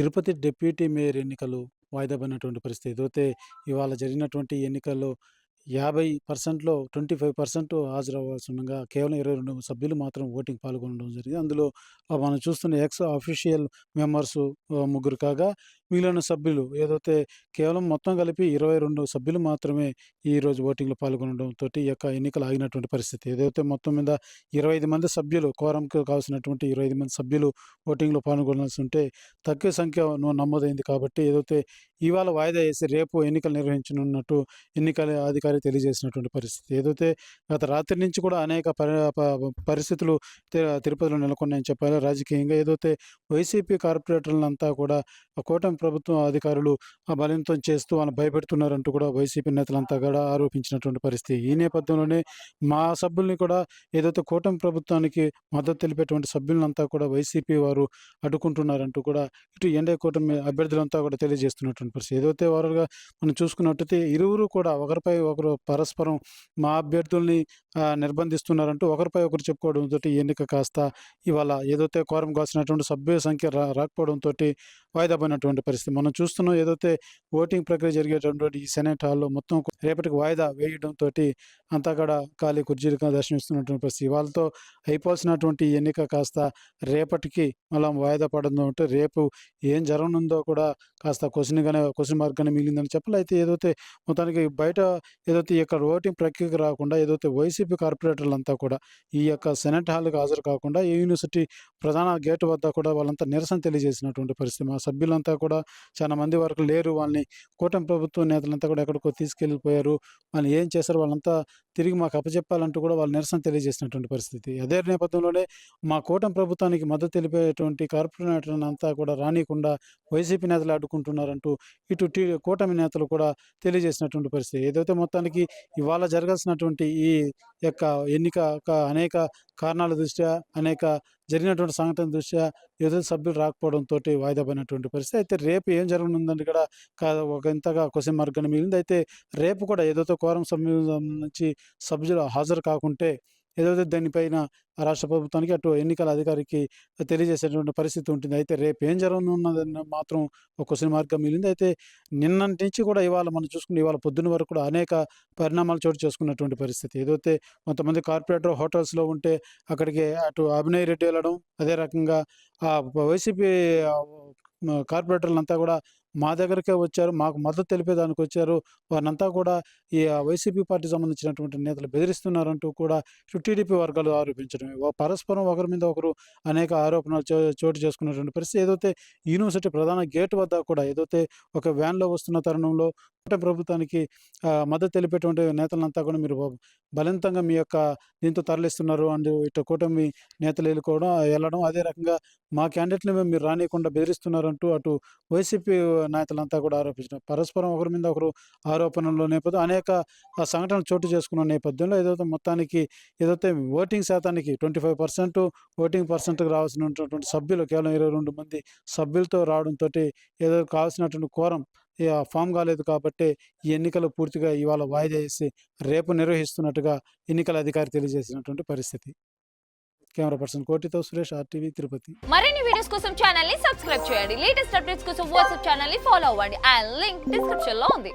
Tirupati deputy mayor ఎన్నికలు వాయిదా పడినటువంటి పరిస్థితి. ఏదైతే ఇవాళ జరిగినటువంటి ఎన్నికల్లో 50%లో 25% హాజరవ్వాల్సి ఉండగా కేవలం 22 సభ్యులు మాత్రం ఓటింగ్ పాల్గొనడం జరిగింది. అందులో మనం చూస్తున్న ఎక్స్ అఫీషియల్ మెంబర్సు ముగ్గురు కాగా మిగిలిన సభ్యులు ఏదైతే కేవలం మొత్తం కలిపి 22 సభ్యులు మాత్రమే ఈరోజు ఓటింగ్‌లో పాల్గొనడంతోటి ఈ యొక్క ఎన్నికలు ఆగినటువంటి పరిస్థితి. ఏదైతే మొత్తం మీద 25 మంది సభ్యులు కోరంకి కావాల్సినటువంటి 25 మంది సభ్యులు ఓటింగ్‌లో పాల్గొనాల్సి ఉంటే తక్కువ సంఖ్య నమోదైంది కాబట్టి ఏదైతే ఇవాళ వాయిదా వేసి రేపు ఎన్నికలు నిర్వహించనున్నట్టు ఎన్నికల అధికారి తెలియజేసినటువంటి పరిస్థితి. ఏదైతే గత రాత్రి నుంచి కూడా అనేక పరిస్థితులు తిరుపతిలో నెలకొన్నాయని చెప్పాలి. రాజకీయంగా ఏదైతే వైసీపీ కార్పొరేటర్లంతా కూడా కూటమి ప్రభుత్వం అధికారులు బలవంతం చేస్తూ వాళ్ళని భయపెడుతున్నారంటూ కూడా వైసీపీ నేతలంతా కూడా ఆరోపించినటువంటి పరిస్థితి. ఈ నేపథ్యంలోనే మా సభ్యుల్ని కూడా ఏదైతే కూటమి ప్రభుత్వానికి మద్దతు తెలిపేటువంటి సభ్యులంతా కూడా వైసీపీ వారు అడ్డుకుంటున్నారంటూ కూడా ఇటు ఎన్డీఏ కూటమి అభ్యర్థులంతా కూడా తెలియజేస్తున్నటువంటి పరిస్థితి. ఏదైతే ఓవరాల్‌గా మనం చూసుకున్నట్టయితే ఇరువురు కూడా ఒకరిపై ఒకరు పరస్పరం మా అభ్యర్థుల్ని నిర్బంధిస్తున్నారంటూ ఒకరిపై ఒకరు చెప్పుకోవడంతోటి ఈ ఎన్నిక కాస్త ఇవాళ ఏదైతే కోరం కావాల్సినటువంటి సభ్యుల సంఖ్య రాకపోవడంతోటి వాయిదా పడినటువంటి పరిస్థితి. మనం చూస్తున్నాం ఏదైతే ఓటింగ్ ప్రక్రియ జరిగేటటువంటి ఈ సెనేట్ హాల్‌లో మొత్తం రేపటికి వాయిదా వేయడంతోటి అంతా కూడా ఖాళీ కుర్చీలుగా దర్శనమిస్తున్నటువంటి పరిస్థితి. ఇవాళతో అయిపోవాల్సినటువంటి ఈ ఎన్నిక కాస్త రేపటికి మళ్ళా వాయిదా పడడంతో రేపు ఏం జరగనుందో కూడా కాస్త క్వెషన్ మార్క్‌గానే మిగిలిందని చెప్పాలి. అయితే ఏదైతే మొత్తానికి బయట ఏదైతే ఈ యొక్క ఓటింగ్ ప్రక్రియకి రాకుండా ఏదైతే వైసీపీ కార్పొరేటర్లంతా కూడా ఈ యొక్క సెనేట్ హాల్‌కి హాజరు కాకుండా ఏ యూనివర్సిటీ ప్రధాన గేట్ వద్ద కూడా వాళ్ళంతా నిరసన తెలియజేసినటువంటి పరిస్థితి. మా సభ్యులంతా కూడా చాలా మంది వరకు లేరు. వాళ్ళని కూటమి ప్రభుత్వ నేతలంతా కూడా ఎక్కడికో తీసుకెళ్ళిపోయారు. వాళ్ళు ఏం చేశారో వాళ్ళంతా తిరిగి మాకు అప్పచెప్పాలంటూ కూడా వాళ్ళు నిరసన తెలియజేసినటువంటి పరిస్థితి. అదే నేపథ్యంలోనే మా కూటమి ప్రభుత్వానికి మద్దతు తెలిపేటువంటి కార్పొరేటర్లంతా కూడా రానీయకుండా వైసీపీ నేతలు అడ్డుకుంటున్నారంటూ ఇటు కూటమి నేతలు కూడా తెలియజేసినటువంటి పరిస్థితి. ఏదైతే మొత్తానికి ఇవాళ జరగాల్సినటువంటి ఈ యొక్క ఎన్నిక అనేక కారణాల దృష్ట్యా, అనేక జరిగినటువంటి సంఘటనల దృష్ట్యా ఏదో సభ్యులు రాకపోవడంతోటి వాయిదా పడినటువంటి పరిస్థితి. అయితే రేపు ఏం జరగనుందని కూడా ఒక ఇంతగా క్వెషన్ మార్క్‌గానే మిగిలింది. అయితే రేపు కూడా ఏదైతే కోరం సంబంధించి సభ్యులు హాజరు కాకుంటే ఏదైతే దానిపైన రాష్ట్ర ప్రభుత్వానికి అటు ఎన్నికల అధికారికి తెలియజేసేటువంటి పరిస్థితి ఉంటుంది. అయితే రేపు ఏం జరగనున్నదని మాత్రం ఒక క్వెషన్ మార్క్‌గా మిగిలింది. అయితే నిన్నటి నుంచి కూడా ఇవాళ మనం చూసుకుంటే ఇవాళ పొద్దున్న వరకు కూడా అనేక పరిణామాలు చోటు చేసుకున్నటువంటి పరిస్థితి. ఏదైతే కొంతమంది కార్పొరేటర్ హోటల్స్‌లో ఉంటే అక్కడికి అటు అభినయ్ రెడ్డి వెళ్ళడం, అదే రకంగా వైసీపీ కార్పొరేటర్లంతా కూడా మా దగ్గరికే వచ్చారు. మాకు మద్దతు తెలిపేదానికొచ్చారు. వారినంతా కూడా ఈ వైసీపీ పార్టీకి సంబంధించినటువంటి నేతలు బెదిరిస్తున్నారంటూ కూడా ఇటు టీడీపీ వర్గాలు ఆరోపించడమే. పరస్పరం ఒకరి మీద ఒకరు అనేక ఆరోపణలు చోటు చేసుకున్నటువంటి పరిస్థితి. ఏదైతే యూనివర్సిటీ ప్రధాన గేట్ వద్ద కూడా ఏదైతే ఒక వ్యాన్‌లో వస్తున్న తరుణంలో కూటమి ప్రభుత్వానికి మద్దతు తెలిపేటువంటి నేతలంతా కూడా మీరు బలవంతంగా మీ యొక్క దీంతో తరలిస్తున్నారు అండ్ ఇటు కూటమి నేతలు వెళ్ళడం అదే రకంగా మా క్యాండిడేట్‌ని మీరు రానీయకుండా బెదిరిస్తున్నారంటూ అటు వైసీపీ నాయకులంతా కూడా ఆరోపించారు. పరస్పరం ఒకరి మీద ఒకరు ఆరోపణల నేపథ్యంలో అనేక సంఘటనలు చోటు చేసుకున్న నేపథ్యంలో ఏదైతే మొత్తానికి ఏదైతే ఓటింగ్ శాతానికి 25% ఓటింగ్ పర్సెంట్‌కి రావాల్సినటువంటి సభ్యులు కేవలం 22 మంది సభ్యులతో రావడంతోటి ఏదో కావాల్సినటువంటి కోరం ఫామ్ కాలేదు కాబట్టి ఈ ఎన్నికలు పూర్తిగా ఇవాళ వాయిదా వేసి రేపు నిర్వహిస్తున్నట్టుగా ఎన్నికల అధికారి తెలియజేసినటువంటి పరిస్థితి. కెమెరా పర్సన్ కోటితో సురేష్, ఆర్టీవీ, తిరుపతి. మరిన్ని వీడియోస్ కోసం ఛానల్ ని సబ్స్క్రైబ్ చేయండి. లేటెస్ట్ అప్డేట్స్ కోసం వాట్సాప్ ఛానల్ ని ఫాలో అవ్వండి. ఆ లింక్ డిస్క్రిప్షన్ లో ఉంది.